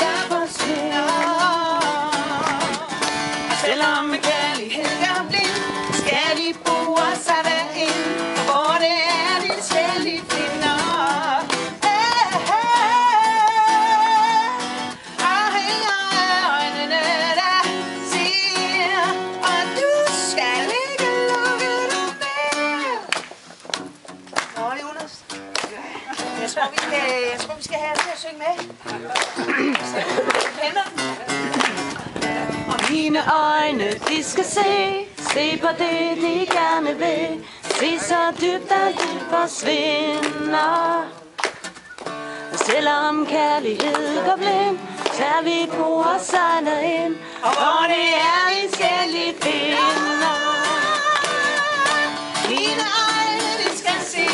der forsvinder. Og selvom kærlighed er blind, skal de bore sig derind, hvor det er din sjæl, de finder. Og hænger øjnene, der siger, og du skal ikke lukke dig ned. Nå, det er Jonas. Jeg tror, vi skal have til at synge med. Og mine øjne, de skal se på det, de gerne vil. Se så dybt, at de forsvinder. Og selvom kærlighed går blind, tager vi på og sejler ind, og hvor det er, vi skal lige finde. Mine øjne, de skal se